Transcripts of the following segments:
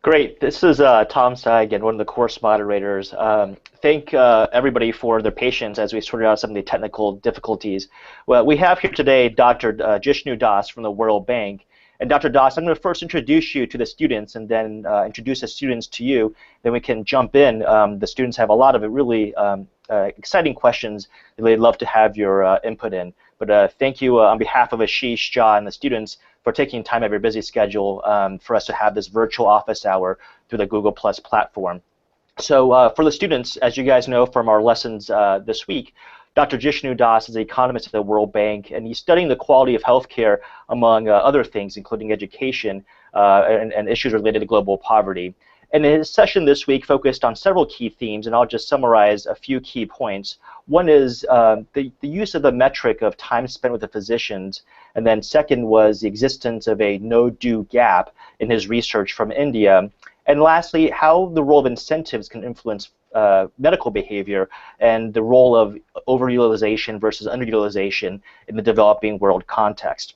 Great. This is Tom Sai again, one of the course moderators. Thank everybody for their patience as we sorted out some of the technical difficulties. Well, we have here today Dr. Jishnu Das from the World Bank. And Dr. Das, I'm going to first introduce you to the students and then introduce the students to you. Then we can jump in. The students have a lot of really exciting questions that they'd love to have your input in. But thank you on behalf of Ashish, Jha, and the students for taking time out of your busy schedule for us to have this virtual office hour through the Google Plus platform. So for the students, as you guys know from our lessons this week, Dr. Jishnu Das is an economist at the World Bank, and he's studying the quality of healthcare among other things, including education and issues related to global poverty. And his session this week focused on several key themes, and I'll just summarize a few key points. One is the use of the metric of time spent with the physicians, and then second was the existence of a no-do gap in his research from India. And lastly, how the role of incentives can influence medical behavior and the role of overutilization versus underutilization in the developing world context.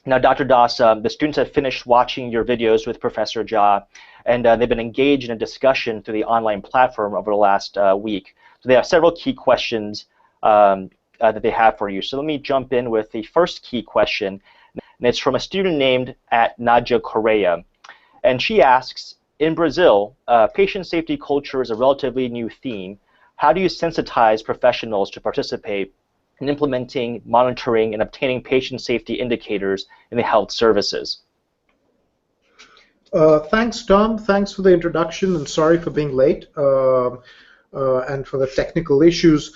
Now, Dr. Das, the students have finished watching your videos with Professor Jha, and they've been engaged in a discussion through the online platform over the last week. So they have several key questions that they have for you. So let me jump in with the first key question, and it's from a student named @Nadia Correa. And she asks, in Brazil, patient safety culture is a relatively new theme. How do you sensitize professionals to participate in implementing, monitoring, and obtaining patient safety indicators in the health services? Thanks, Tom. Thanks for the introduction, and sorry for being late and for the technical issues.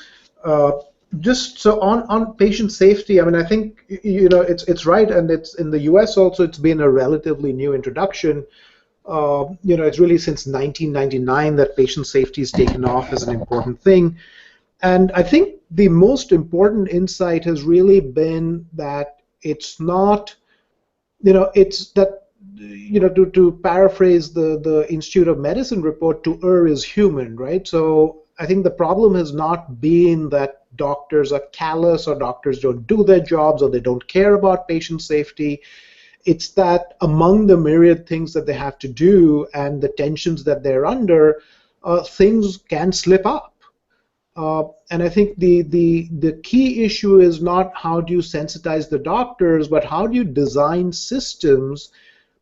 Just so on patient safety, I mean, I think it's right, and it's in the U.S. also. It's been a relatively new introduction. It's really since 1999 that patient safety has taken off as an important thing. And I think the most important insight has really been that it's not, it's that, to paraphrase the Institute of Medicine report, to err is human, right? So I think the problem has not been that doctors are callous or doctors don't do their jobs or they don't care about patient safety. It's that among the myriad things that they have to do and the tensions that they're under, things can slip up. And I think the key issue is not how do you sensitize the doctors, but how do you design systems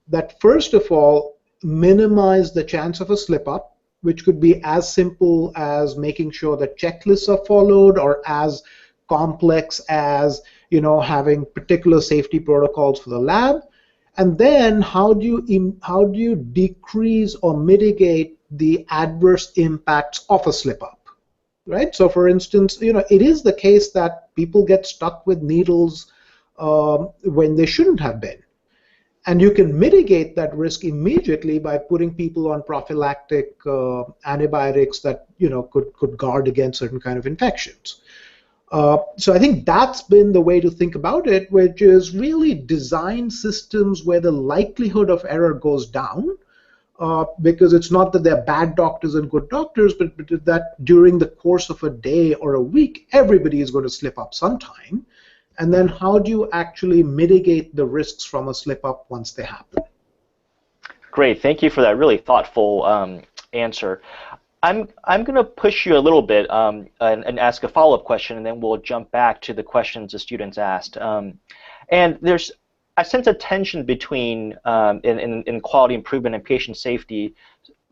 that, first of all, minimize the chance of a slip-up, which could be as simple as making sure that checklists are followed, or as complex as having particular safety protocols for the lab. And then how do you decrease or mitigate the adverse impacts of a slip-up? Right? So, for instance, it is the case that people get stuck with needles when they shouldn't have been. And you can mitigate that risk immediately by putting people on prophylactic antibiotics that could guard against certain kind of infections. So I think that's been the way to think about it, which is really design systems where the likelihood of error goes down, because it's not that they're bad doctors and good doctors, but that during the course of a day or a week, everybody is going to slip up sometime. And then how do you actually mitigate the risks from a slip-up once they happen? Great, thank you for that really thoughtful answer. I'm going to push you a little bit and ask a follow-up question, and then we'll jump back to the questions the students asked. And there's, I sense a tension between, in quality improvement and patient safety,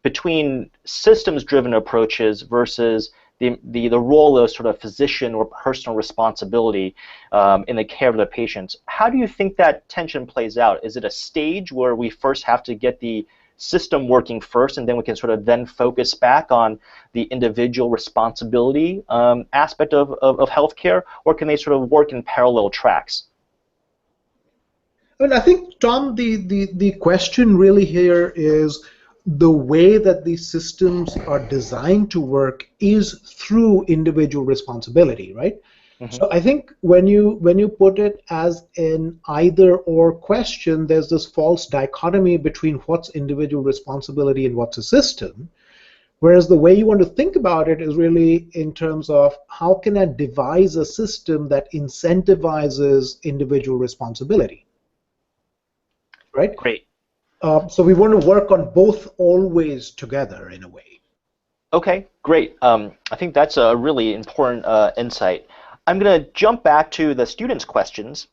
between systems-driven approaches versus the role of sort of physician or personal responsibility in the care of the patients. How do you think that tension plays out? Is it a stage where we first have to get the system working first, and then we can sort of then focus back on the individual responsibility aspect of healthcare, or can they sort of work in parallel tracks? I think, Tom, the question really here is the way that these systems are designed to work is through individual responsibility, right? Mm-hmm. So I think when you put it as an either-or question, there's this false dichotomy between what's individual responsibility and what's a system, whereas the way you want to think about it is really in terms of how can I devise a system that incentivizes individual responsibility, right? Great. So we want to work on both always together in a way. Okay, great. I think that's a really important insight. I'm going to jump back to the students' questions.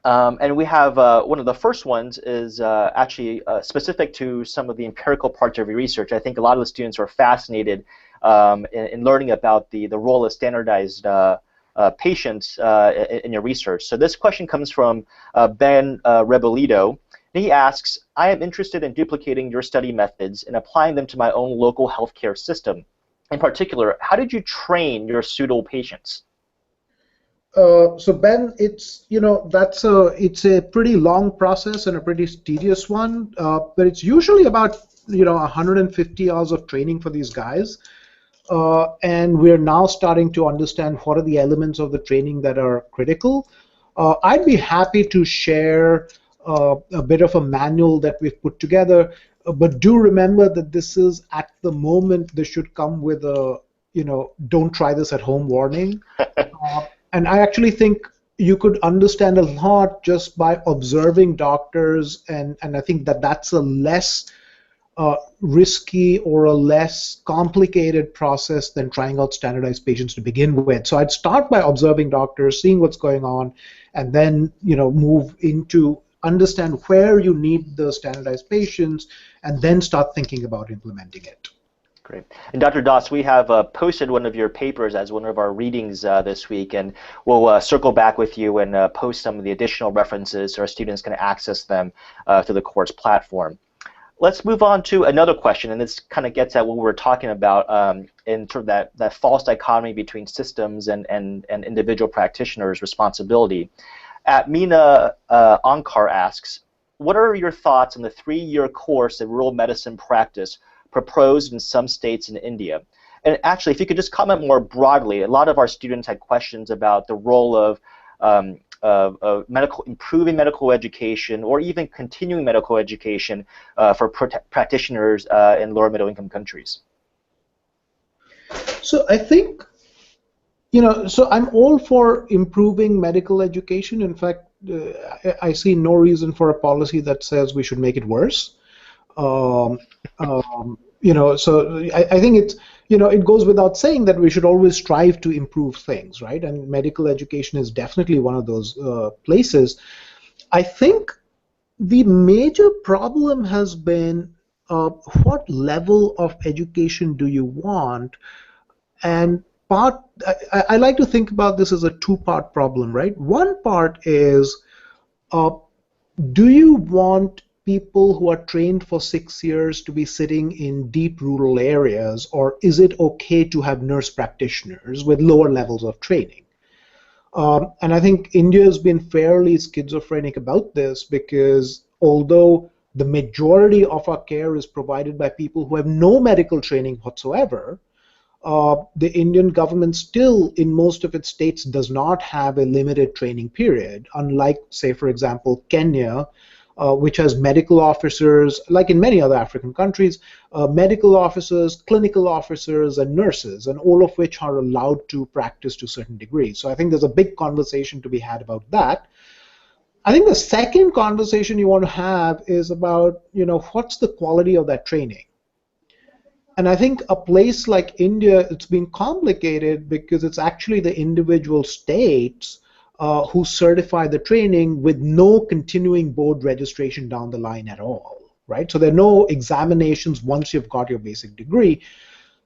And we have one of the first ones is actually specific to some of the empirical parts of your research. I think a lot of the students are fascinated in learning about the role of standardized patients in your research. So this question comes from Ben Rebelito. And he asks, I am interested in duplicating your study methods and applying them to my own local healthcare system. In particular, how did you train your pseudo patients? So Ben, it's a pretty long process and a pretty tedious one, but it's usually about 150 hours of training for these guys, and we're now starting to understand what are the elements of the training that are critical. I'd be happy to share a bit of a manual that we've put together, but do remember that this is at the moment. This should come with a don't try this at home warning. And I actually think you could understand a lot just by observing doctors, and I think that that's a less risky or a less complicated process than trying out standardized patients to begin with. So I'd start by observing doctors, seeing what's going on, and then move into understand where you need the standardized patients, and then start thinking about implementing it. Great. And Dr. Das, we have posted one of your papers as one of our readings this week, and we'll circle back with you and post some of the additional references so our students can access them through the course platform. Let's move on to another question, and this kind of gets at what we were talking about in sort of that false dichotomy between systems and individual practitioners' responsibility. Mina Ankar asks, what are your thoughts on the 3-year course in rural medicine practice proposed in some states in India? And actually, if you could just comment more broadly, a lot of our students had questions about the role of improving medical education or even continuing medical education for practitioners in lower middle income countries. So I think, so I'm all for improving medical education. In fact, I see no reason for a policy that says we should make it worse. So I think it's, it goes without saying that we should always strive to improve things, right? And medical education is definitely one of those places. I think the major problem has been what level of education do you want? And I like to think about this as a two-part problem, right? One part is, do you want people who are trained for 6 years to be sitting in deep rural areas, or is it okay to have nurse practitioners with lower levels of training? And I think India has been fairly schizophrenic about this, because although the majority of our care is provided by people who have no medical training whatsoever, the Indian government still, in most of its states, does not have a limited training period, unlike, say, for example, Kenya, which has medical officers, like in many other African countries, medical officers, clinical officers, and nurses, and all of which are allowed to practice to a certain degree. So I think there's a big conversation to be had about that. I think the second conversation you want to have is about, what's the quality of that training? And I think a place like India, it's been complicated because it's actually the individual states who certify the training with no continuing board registration down the line at all, right? So there are no examinations once you've got your basic degree.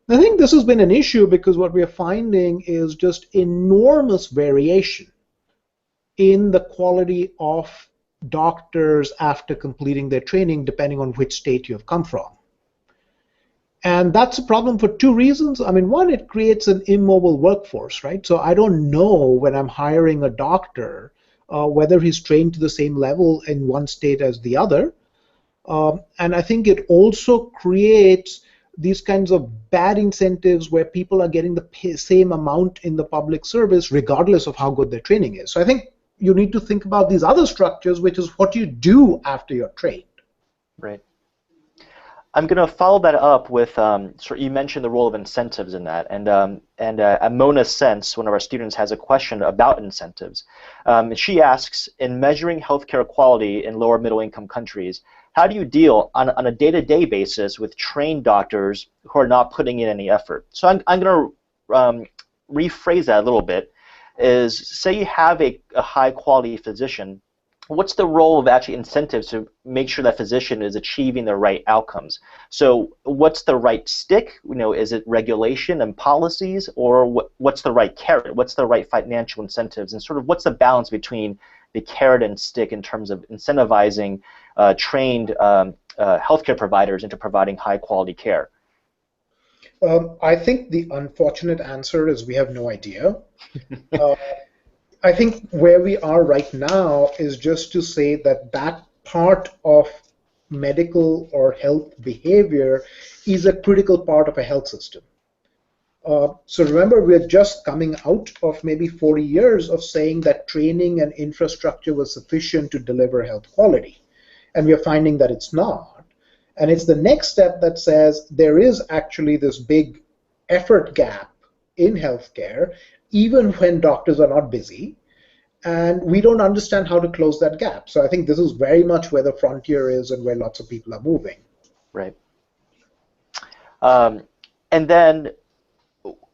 I think this has been an issue because what we are finding is just enormous variation in the quality of doctors after completing their training, depending on which state you have come from. And that's a problem for two reasons. I mean, one, it creates an immobile workforce, right? So I don't know when I'm hiring a doctor whether he's trained to the same level in one state as the other. And I think it also creates these kinds of bad incentives where people are getting the same amount in the public service regardless of how good their training is. So I think you need to think about these other structures, which is what you do after you're trained. Right. I'm going to follow that up with you mentioned the role of incentives in that, and Mona Sense, one of our students, has a question about incentives. She asks, in measuring healthcare quality in lower middle income countries, how do you deal on a day-to-day basis with trained doctors who are not putting in any effort? So I'm going to rephrase that a little bit. Is say you have a high quality physician, what's the role of actually incentives to make sure that physician is achieving the right outcomes? So what's the right stick? Is it regulation and policies, or what's the right carrot? What's the right financial incentives? And sort of what's the balance between the carrot and stick in terms of incentivizing trained healthcare providers into providing high quality care? I think the unfortunate answer is we have no idea. Uh, I think where we are right now is just to say that that part of medical or health behavior is a critical part of a health system. So remember, we're just coming out of maybe 40 years of saying that training and infrastructure was sufficient to deliver health quality. And we are finding that it's not. And it's the next step that says there is actually this big effort gap in healthcare, even when doctors are not busy. And we don't understand how to close that gap. So I think this is very much where the frontier is and where lots of people are moving. Right. And then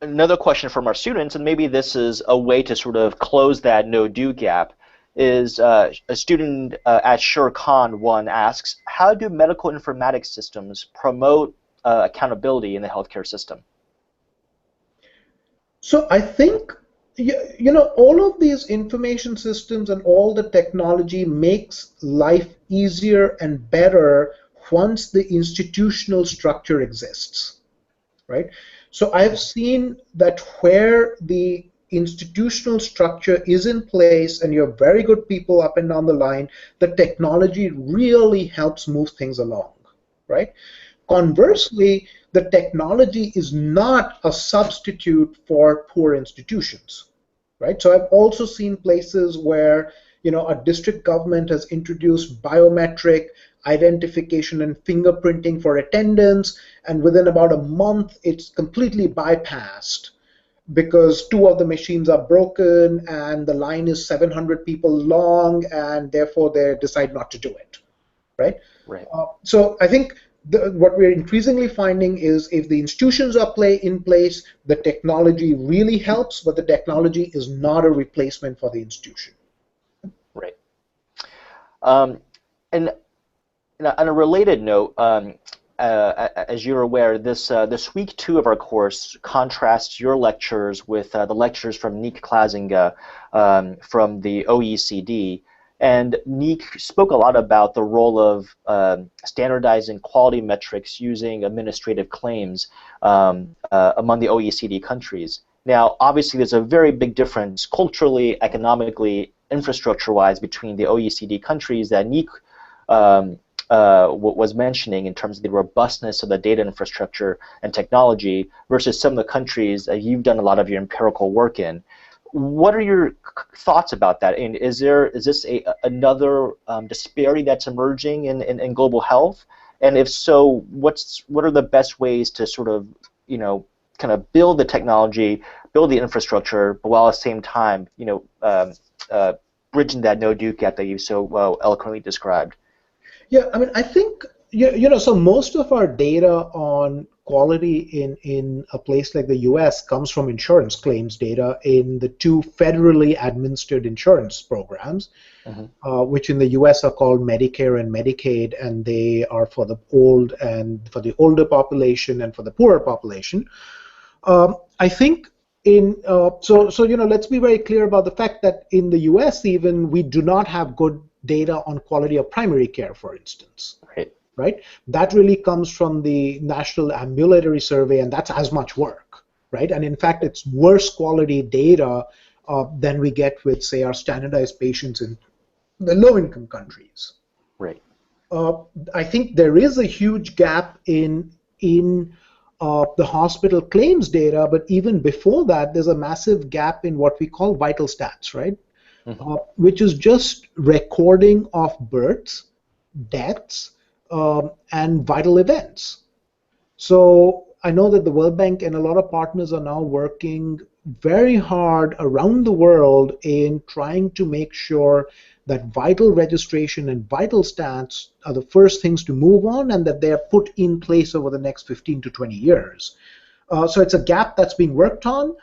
another question from our students, and maybe this is a way to sort of close that no-do gap, is a student at SureCon 1 asks, how do medical informatics systems promote accountability in the healthcare system? So I think, all of these information systems and all the technology makes life easier and better once the institutional structure exists, right? So I've seen that where the institutional structure is in place and you have very good people up and down the line, the technology really helps move things along, right? Conversely, the technology is not a substitute for poor institutions, right? So I've also seen places where, a district government has introduced biometric identification and fingerprinting for attendance, and within about a month, it's completely bypassed because two of the machines are broken and the line is 700 people long, and therefore they decide not to do it, right? Right. So I think what we're increasingly finding is if the institutions are in place, the technology really helps, but the technology is not a replacement for the institution. Right. And on a related note, as you're aware, this week 2 of our course contrasts your lectures with the lectures from Nick Klasinga from the OECD. And Nick spoke a lot about the role of standardizing quality metrics using administrative claims among the OECD countries. Now, obviously, there's a very big difference culturally, economically, infrastructure-wise between the OECD countries that Nick was mentioning in terms of the robustness of the data infrastructure and technology versus some of the countries that you've done a lot of your empirical work in. What are your thoughts about that? And is this another disparity that's emerging in global health? And if so, what are the best ways to sort of kind of build the technology, build the infrastructure, but while at the same time bridging that no-do gap that you so well eloquently described? Yeah, I mean, I think, so most of our data on quality in a place like the US comes from insurance claims data in the 2 federally administered insurance programs, which in the US are called Medicare and Medicaid, and they are for the old and for the older population and for the poorer population. I think let's be very clear about the fact that in the US even we do not have good data on quality of primary care, for instance. Right? That really comes from the National Ambulatory Survey, and that's as much work, right? And in fact, it's worse quality data than we get with, say, our standardized patients in the low-income countries. Right. I think there is a huge gap in the hospital claims data, but even before that, there's a massive gap in what we call vital stats, right? Which is just recording of births, deaths, and vital events. So I know that the World Bank and a lot of partners are now working very hard around the world in trying to make sure that vital registration and vital stats are the first things to move on and that they are put in place over the next 15 to 20 years. So it's a gap that's being worked on.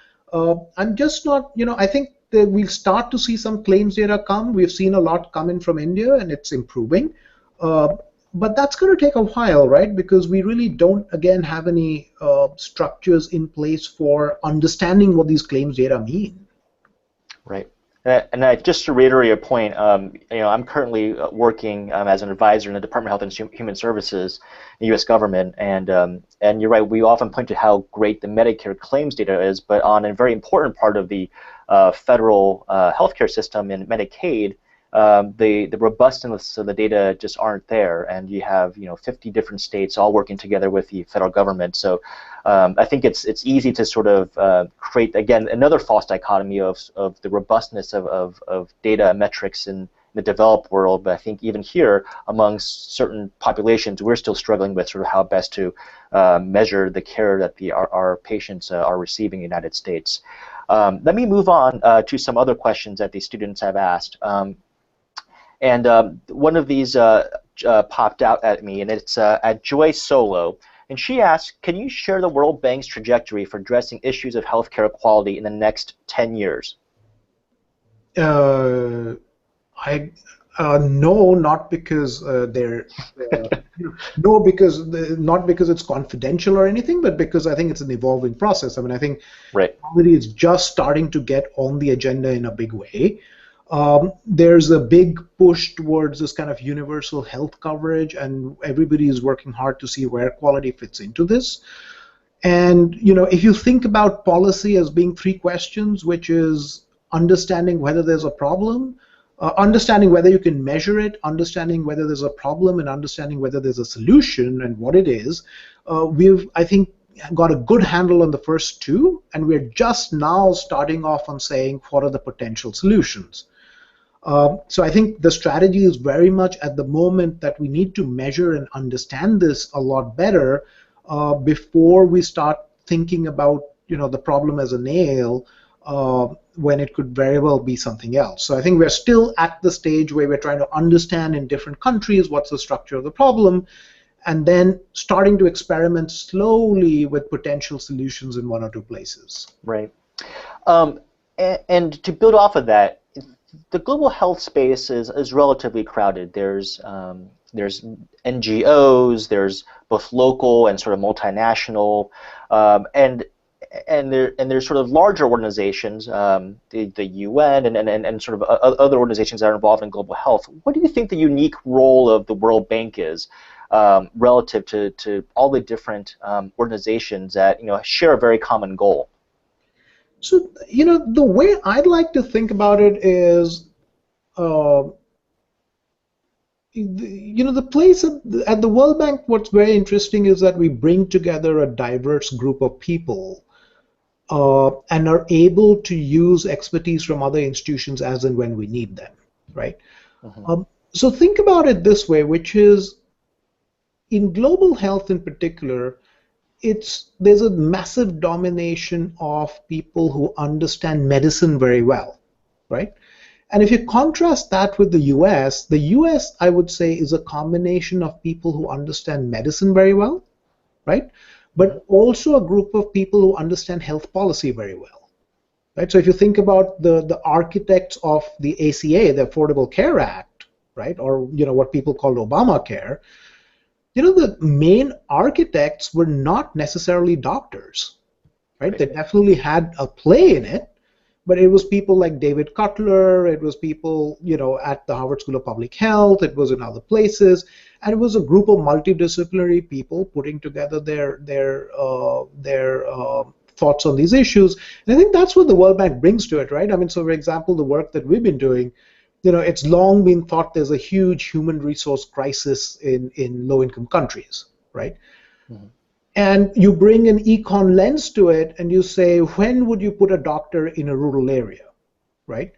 I'm just not, I think that we'll start to see some claims data come. We've seen a lot come in from India and it's improving. Uh, but that's going to take a while, right? Because we really don't, again, have any structures in place for understanding what these claims data mean. Right. Just to reiterate your point, I'm currently working as an advisor in the Department of Health and Human Services, in the U.S. government, and you're right. We often point to how great the Medicare claims data is, but on a very important part of the federal healthcare system in Medicaid, the robustness of the data just aren't there, and you have 50 different states all working together with the federal government. So I think it's easy to sort of create, again, another false dichotomy of the robustness of data and metrics in the developed world. But I think even here, among certain populations, we're still struggling with sort of how best to measure the care that our patients are receiving in the United States. Let me move on to some other questions that the students have asked. And one of these popped out at me, and it's at Joy Solo. And she asked, can you share the World Bank's trajectory for addressing issues of healthcare quality in the next 10 years? I No, not because no, because not because it's confidential or anything, but because I think it's an evolving process. I mean, I think Right. quality is just starting to get on the agenda in a big way. There's a big push towards this kind of universal health coverage, and everybody is working hard to see where quality fits into this. And if you think about policy as being three questions, which is understanding whether there's a problem, understanding whether you can measure it, understanding whether there's a problem, and understanding whether there's a solution and what it is, we've, I think, got a good handle on the first two, and we're just now starting off on saying what are the potential solutions. So I think the strategy is very much at the moment that we need to measure and understand this a lot better before we start thinking about the problem as a nail when it could very well be something else. So I think we're still at the stage where we're trying to understand in different countries what's the structure of the problem, and then starting to experiment slowly with potential solutions in one or two places. Right. And to build off of that, the global health space is relatively crowded. There's NGOs, there's both local and sort of multinational, and there's sort of larger organizations, the UN and sort of other organizations that are involved in global health. What do you think the unique role of the World Bank is relative to all the different organizations that share a very common goal? So, the way I'd like to think about it is, the place at the World Bank, what's very interesting is that we bring together a diverse group of people and are able to use expertise from other institutions as and when we need them, right? Mm-hmm. So think about it this way, which is, in global health in particular, there's a massive domination of people who understand medicine very well, right? And if you contrast that with the US, I would say, is a combination of people who understand medicine very well, right? But also a group of people who understand health policy very well, right? So if you think about the architects of the ACA, the Affordable Care Act, right, or what people call Obamacare, the main architects were not necessarily doctors, right? They definitely had a play in it, but it was people like David Cutler, it was people, at the Harvard School of Public Health, it was in other places, and it was a group of multidisciplinary people putting together their thoughts on these issues. And I think that's what the World Bank brings to it, right? I mean, so for example, the work that we've been doing, it's long been thought there's a huge human resource crisis in low-income countries, right? Mm-hmm. And you bring an econ lens to it, and you say, when would you put a doctor in a rural area, right?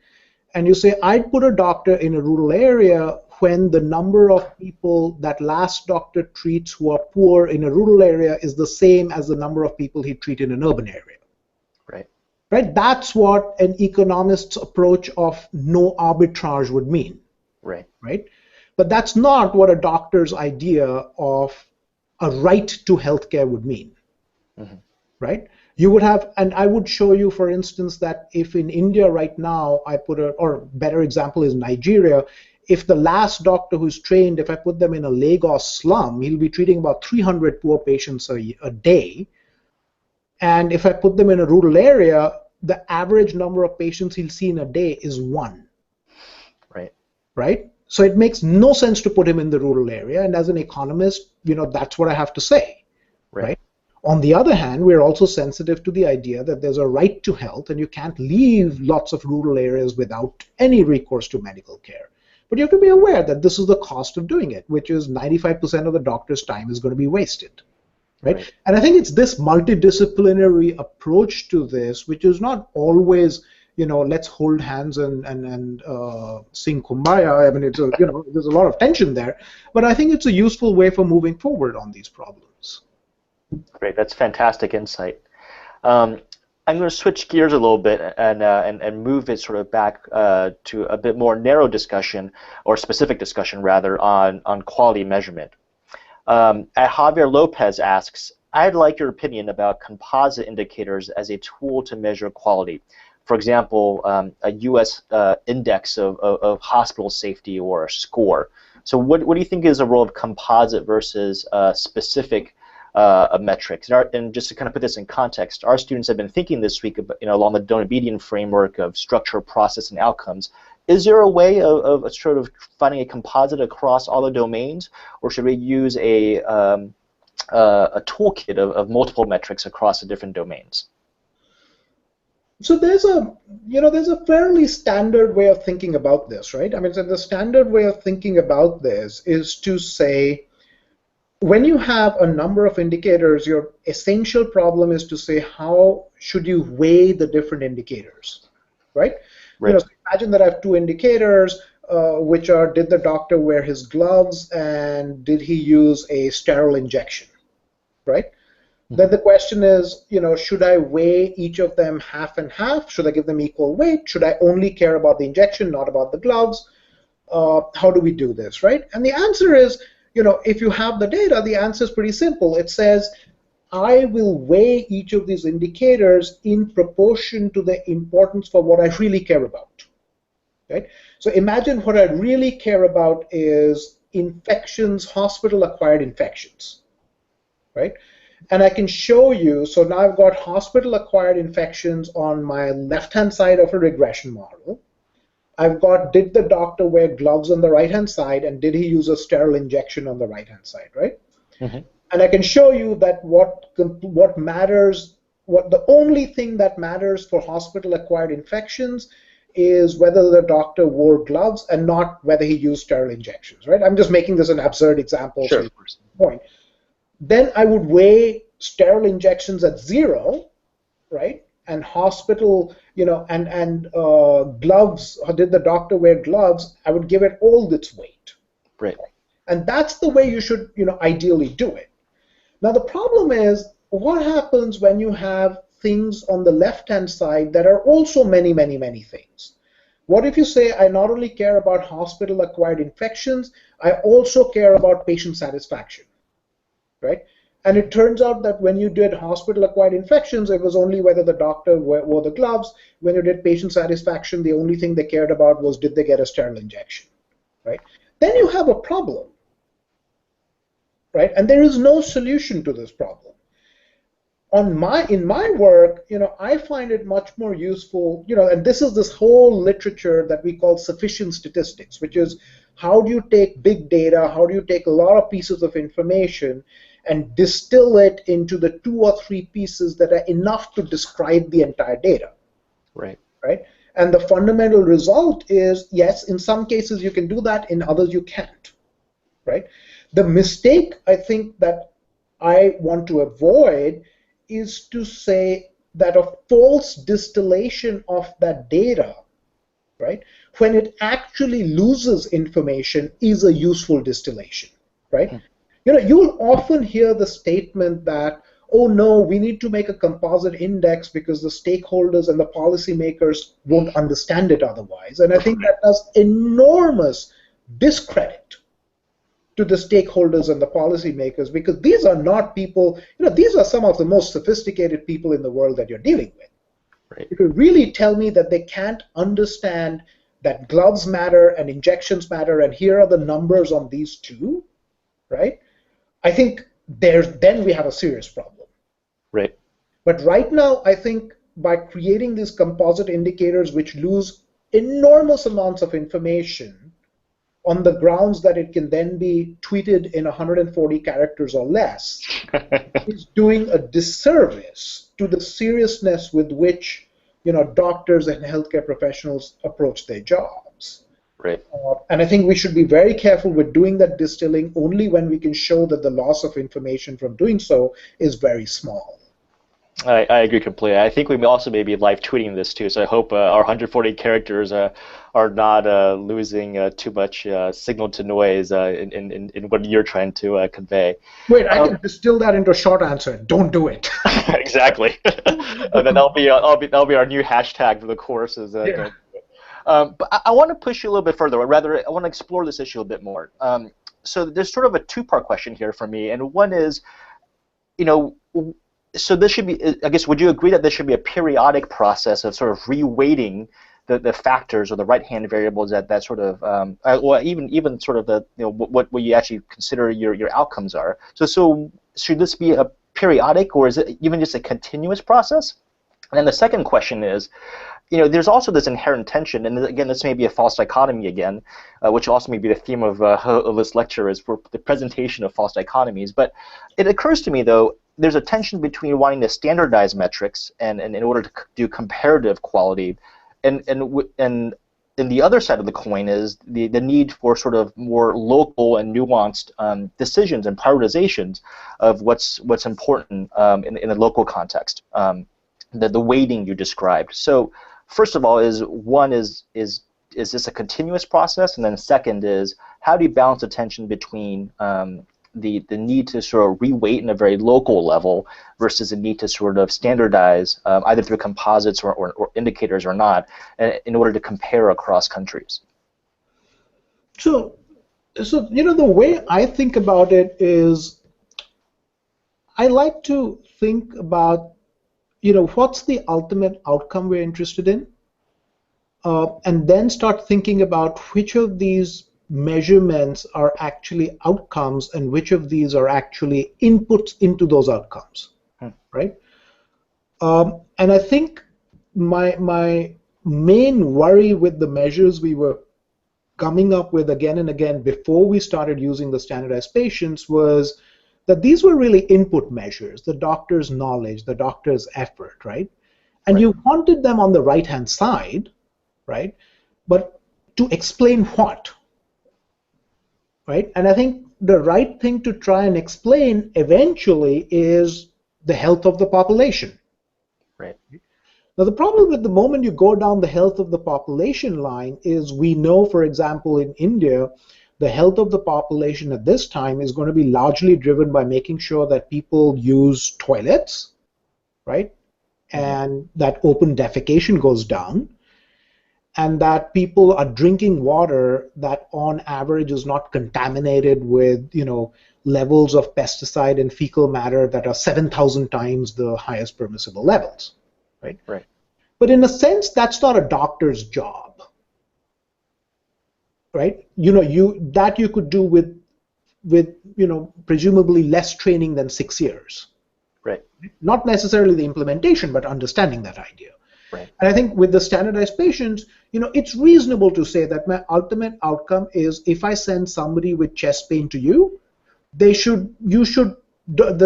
and you say, I'd put a doctor in a rural area when the number of people that last doctor treats who are poor in a rural area is the same as the number of people he treats in an urban area. Right. Right? That's what an economist's approach of no arbitrage would mean. Right. Right? But that's not what a doctor's idea of a right to healthcare would mean. Mm-hmm. Right? You would have, and I would show you, for instance, that if in India right now I put or better example is Nigeria, if the last doctor who's trained, if I put them in a Lagos slum, he'll be treating about 300 poor patients a day. And if I put them in a rural area, the average number of patients he'll see in a day is one. Right. Right? So it makes no sense to put him in the rural area. And as an economist, that's what I have to say. Right? On the other hand, we're also sensitive to the idea that there's a right to health and you can't leave lots of rural areas without any recourse to medical care. But you have to be aware that this is the cost of doing it, which is 95% of the doctor's time is going to be wasted. Right? And I think it's this multidisciplinary approach to this, which is not always, let's hold hands and sing Kumbaya. I mean, it's there's a lot of tension there, but I think it's a useful way for moving forward on these problems. Great, that's fantastic insight. I'm going to switch gears a little bit and move it sort of back to a bit more narrow discussion, or specific discussion rather, on quality measurement. Javier Lopez asks, I'd like your opinion about composite indicators as a tool to measure quality. For example, a U.S. index of hospital safety or a score. So what do you think is the role of composite versus specific metrics? And just to kind of put this in context, our students have been thinking this week about, along the Donabedian framework of structure, process, and outcomes. Is there a way of sort of finding a composite across all the domains, or should we use a toolkit of multiple metrics across the different domains? So there's a fairly standard way of thinking about this, right? I mean, so the standard way of thinking about this is to say, when you have a number of indicators, your essential problem is to say, how should you weigh the different indicators, right? Right. So imagine that I have two indicators, which are, did the doctor wear his gloves and did he use a sterile injection, right? Then the question is, should I weigh each of them half and half? Should I give them equal weight? Should I only care about the injection, not about the gloves? How do we do this, right? And the answer is, if you have the data, the answer is pretty simple. It says, I will weigh each of these indicators in proportion to the importance for what I really care about, right? So imagine what I really care about is infections, hospital-acquired infections, right? And I can show you, so now I've got hospital-acquired infections on my left-hand side of a regression model. I've got, did the doctor wear gloves on the right-hand side, and did he use a sterile injection on the right-hand side, right? Mm-hmm. And I can show you that what matters, the only thing that matters for hospital-acquired infections is whether the doctor wore gloves and not whether he used sterile injections, right? I'm just making this an absurd example. Sure. Point. Then I would weigh sterile injections at 0, right? And hospital, and gloves, did the doctor wear gloves? I would give it all its weight. Right. And that's the way you should, ideally do it. Now, the problem is, what happens when you have things on the left-hand side that are also many, many, many things? What if you say, I not only care about hospital-acquired infections, I also care about patient satisfaction, right? And it turns out that when you did hospital-acquired infections, it was only whether the doctor wore the gloves. When you did patient satisfaction, the only thing they cared about was, did they get a sterile injection, right? Then you have a problem, right? And there is no solution to this problem. In my work, I find it much more useful, and this is this whole literature that we call sufficient statistics, which is, how do you take big data, how do you take a lot of pieces of information and distill it into the 2 or 3 pieces that are enough to describe the entire data. Right. Right? And the fundamental result is, yes, in some cases you can do that, in others you can't. Right? The mistake I think that I want to avoid is to say that a false distillation of that data, right? When it actually loses information is a useful distillation, right? You'll often hear the statement that, oh no, we need to make a composite index because the stakeholders and the policymakers won't understand it otherwise. And I think that does enormous discredit to the stakeholders and the policymakers, because these are not people, these are some of the most sophisticated people in the world that you're dealing with. Right. If you really tell me that they can't understand that gloves matter and injections matter, and here are the numbers on these two, right? I think then we have a serious problem. Right. But right now, I think by creating these composite indicators which lose enormous amounts of information on the grounds that it can then be tweeted in 140 characters or less, is doing a disservice to the seriousness with which doctors and healthcare professionals approach their jobs. Right. And I think we should be very careful with doing that distilling only when we can show that the loss of information from doing so is very small. I agree completely. I think we may also may be live tweeting this too, so I hope our 140 characters are not losing too much signal to noise in what you're trying to convey. Wait, I can distill that into a short answer. Don't do it. Exactly. And then that'll be our new hashtag for the course. Yeah. But I want to push you a little bit further, or rather, I want to explore this issue a bit more. So there's sort of a two-part question here for me, and one is, so this should be, I guess, would you agree that this should be a periodic process of sort of reweighting the factors or the right-hand variables that sort of, or even sort of the what you actually consider your outcomes are. So should this be a periodic, or is it even just a continuous process? And then the second question is, there's also this inherent tension, and again, this may be a false dichotomy again, which also may be the theme of this lecture, is for the presentation of false dichotomies. But it occurs to me, though, there's a tension between wanting to standardize metrics and in order to do comparative quality, and the other side of the coin is the need for sort of more local and nuanced decisions and prioritizations of what's important in a local context. The weighting you described. So first of all, is this a continuous process? And then second is, how do you balance the tension between the need to sort of reweight in a very local level versus the need to sort of standardize either through composites or indicators or not in order to compare across countries? So the way I think about it is, I like to think about what's the ultimate outcome we're interested in, and then start thinking about which of these measurements are actually outcomes and which of these are actually inputs into those outcomes, right? And I think my main worry with the measures we were coming up with again and again before we started using the standardized patients was that these were really input measures, the doctor's knowledge, the doctor's effort, right? And you wanted them on the right-hand side, right? But to explain what, right? And I think the right thing to try and explain eventually is the health of the population. Right. Now, the problem with the moment you go down the health of the population line is we know, for example, in India, the health of the population at this time is going to be largely driven by making sure that people use toilets, right? And that open defecation goes down, and that people are drinking water that on average is not contaminated with, levels of pesticide and fecal matter that are 7,000 times the highest permissible levels, right? Right. But in a sense, that's not a doctor's job. Right? You could do with presumably less training than 6 years. Right. Not necessarily the implementation, but understanding that idea. Right. And I think with the standardized patients, it's reasonable to say that my ultimate outcome is if I send somebody with chest pain to you, the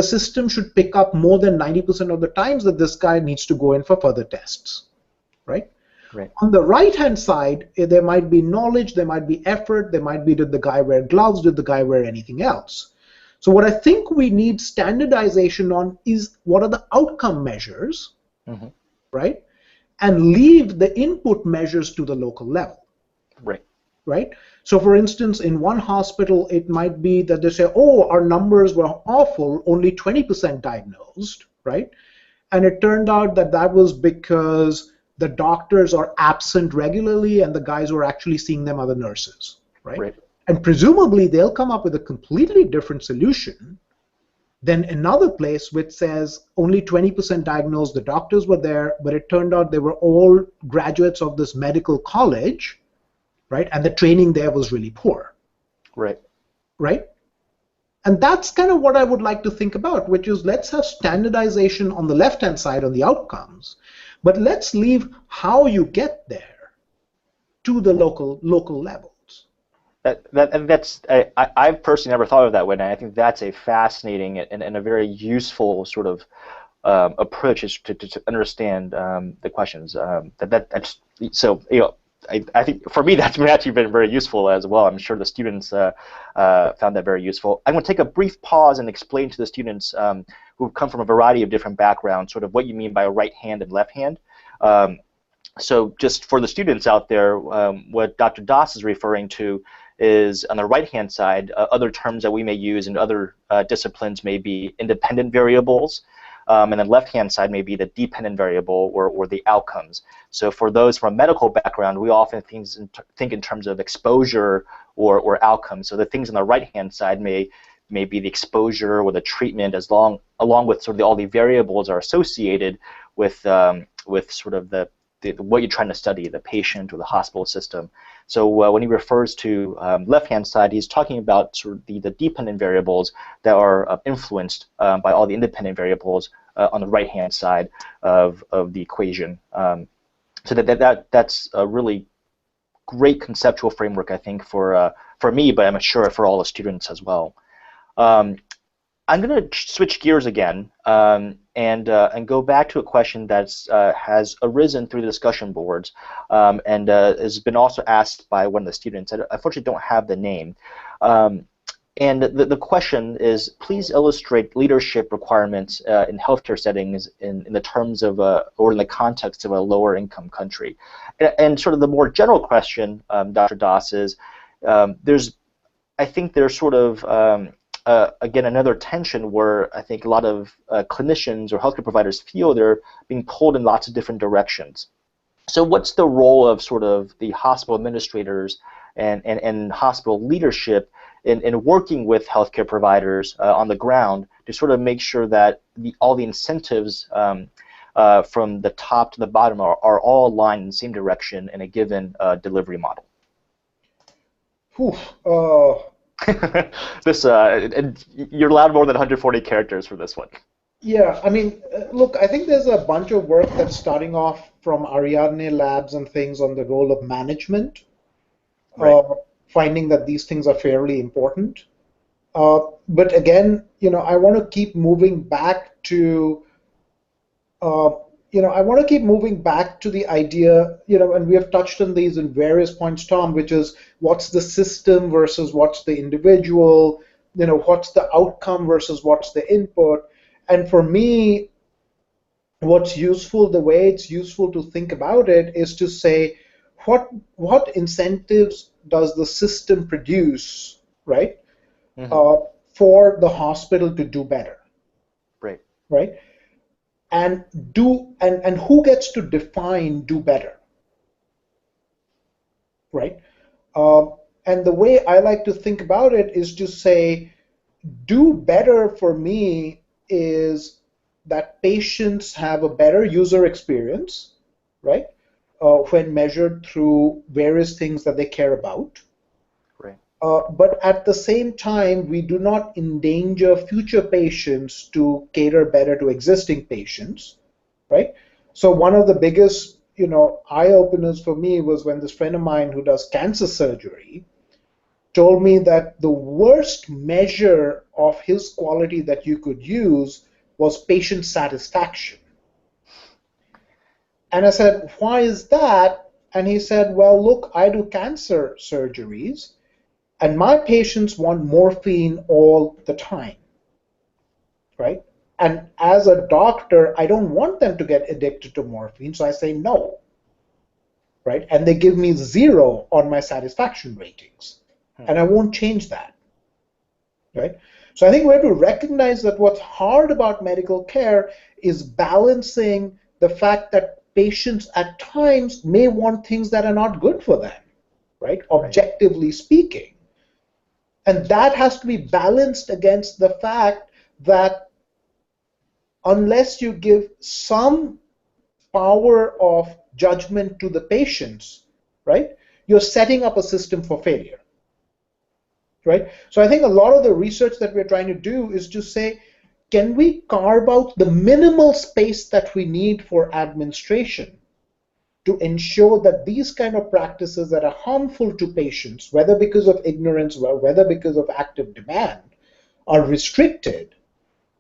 system should pick up more than 90% of the times that this guy needs to go in for further tests, right? Right. On the right-hand side, there might be knowledge, there might be effort, there might be, did the guy wear gloves, did the guy wear anything else? So what I think we need standardization on is what are the outcome measures, right? and leave the input measures to the local level. Right. Right? So for instance, in one hospital, it might be that they say, oh, our numbers were awful, only 20% diagnosed, right? And it turned out that that was because the doctors are absent regularly and the guys who are actually seeing them are the nurses, right? Right. And presumably they'll come up with a completely different solution than another place which says only 20% diagnosed, the doctors were there, but it turned out they were all graduates of this medical college, right? And the training there was really poor, Right. right? And that's kind of what I would like to think about, which is let's have standardization on the left-hand side on the outcomes, but let's leave how you get there to the local levels. I've personally never thought of it that way, and I think that's a fascinating and a very useful sort of approach is to understand the questions. That's so I think for me that's actually been very useful as well. I'm sure the students found that very useful. I'm going to take a brief pause and explain to the students who've come from a variety of different backgrounds sort of what you mean by a right hand and left hand. So just for the students out there, what Dr. Das is referring to is on the right-hand side, other terms that we may use in other disciplines may be independent variables, and then left-hand side may be the dependent variable or the outcomes. So for those from a medical background, we often think in terms of exposure or outcomes. So the things on the right-hand side may be the exposure or the treatment, along with sort of all the variables are associated with sort of what you're trying to study, the patient or the hospital system. So when he refers to left-hand side, he's talking about sort of the dependent variables that are influenced by all the independent variables on the right-hand side of the equation. So that's a really great conceptual framework, I think, for me, but I'm sure for all the students as well. I'm going to switch gears again and go back to a question that has arisen through the discussion boards and has been also asked by one of the students. I unfortunately don't have the name. And the question is, please illustrate leadership requirements in healthcare settings in the terms of or in the context of a lower income country. And sort of the more general question, Dr. Das, is I think there's sort of again, another tension where I think a lot of clinicians or healthcare providers feel they're being pulled in lots of different directions. So what's the role of sort of the hospital administrators and hospital leadership in working with healthcare providers on the ground to sort of make sure that all the incentives from the top to the bottom are all aligned in the same direction in a given delivery model? This and you're allowed more than 140 characters for this one. Yeah, I mean, look, I think there's a bunch of work that's starting off from Ariadne Labs and things on the role of management, Right. finding that these things are fairly important. But again, I want to keep moving back to I want to keep moving back to the idea, and we have touched on these in various points, Tom, which is what's the system versus what's the individual, what's the outcome versus what's the input. And for me, what's useful, the way it's useful to think about it is to say, what incentives does the system produce, right, Mm-hmm. for the hospital to do better, Right. right? And who gets to define do better, right? And the way I like to think about it is to say do better for me is that patients have a better user experience, right? When measured through various things that they care about. Right. But at the same time, we do not endanger future patients to cater better to existing patients, right? So one of the biggest, eye openers for me was when this friend of mine who does cancer surgery told me that the worst measure of his quality that you could use was patient satisfaction. And I said, why is that? And he said, well, look, I do cancer surgeries, and my patients want morphine all the time, right? And as a doctor, I don't want them to get addicted to morphine, so I say no, right? And they give me 0 on my satisfaction ratings, and I won't change that, right? So I think we have to recognize that what's hard about medical care is balancing the fact that patients at times may want things that are not good for them, right? Right. Objectively speaking. And that has to be balanced against the fact that unless you give some power of judgment to the patients, right, you're setting up a system for failure, right? So I think a lot of the research that we're trying to do is to say, can we carve out the minimal space that we need for administration to ensure that these kind of practices that are harmful to patients, whether because of ignorance or whether because of active demand, are restricted,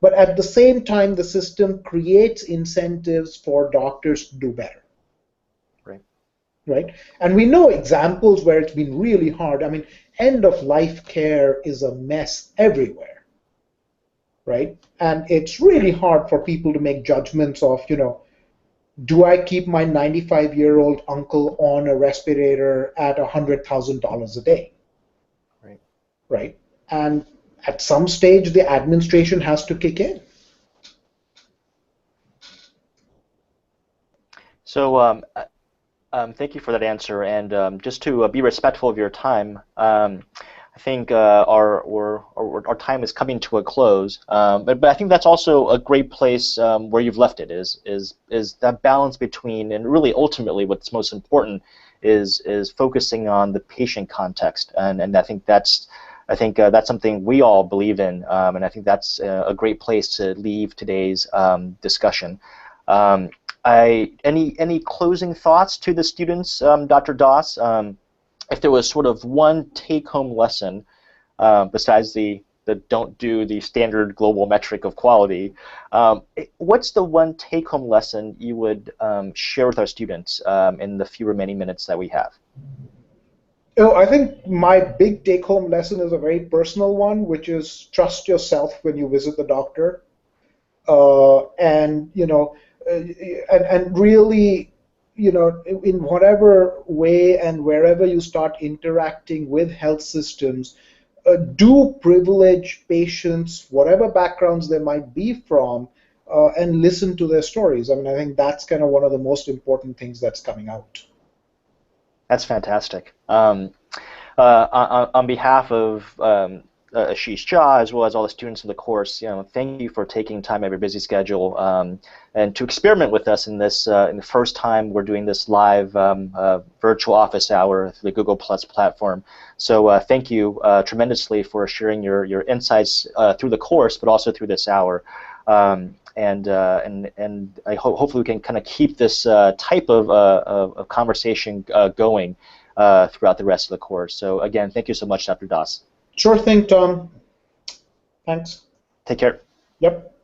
but at the same time the system creates incentives for doctors to do better, Right. right? And we know examples where it's been really hard. I mean, end of life care is a mess everywhere, right? And it's really hard for people to make judgments of, do I keep my 95-year-old uncle on a respirator at $100,000 a day, Right. right? And at some stage, the administration has to kick in. So thank you for that answer. And just to be respectful of your time, I think our time is coming to a close. But I think that's also a great place where you've left it is that balance between, and really ultimately what's most important is focusing on the patient context. And I think that's something we all believe in, and I think that's a great place to leave today's discussion. Um, any closing thoughts to the students, Dr. Doss? If there was sort of one take-home lesson besides the don't do the standard global metric of quality, what's the one take-home lesson you would share with our students in the few remaining minutes that we have? I think my big take-home lesson is a very personal one, which is trust yourself when you visit the doctor, and and really, in whatever way and wherever you start interacting with health systems, do privilege patients, whatever backgrounds they might be from, and listen to their stories. I mean, I think that's kind of one of the most important things that's coming out. That's fantastic. On behalf of Ashish Jha, as well as all the students of the course, thank you for taking time out of your busy schedule and to experiment with us in this in the first time we're doing this live virtual office hour through the Google Plus platform. So thank you tremendously for sharing your insights through the course, but also through this hour. And I hopefully we can kind of keep this type of conversation going throughout the rest of the course. So again, thank you so much, Dr. Das. Sure thing, Tom. Thanks. Take care. Yep.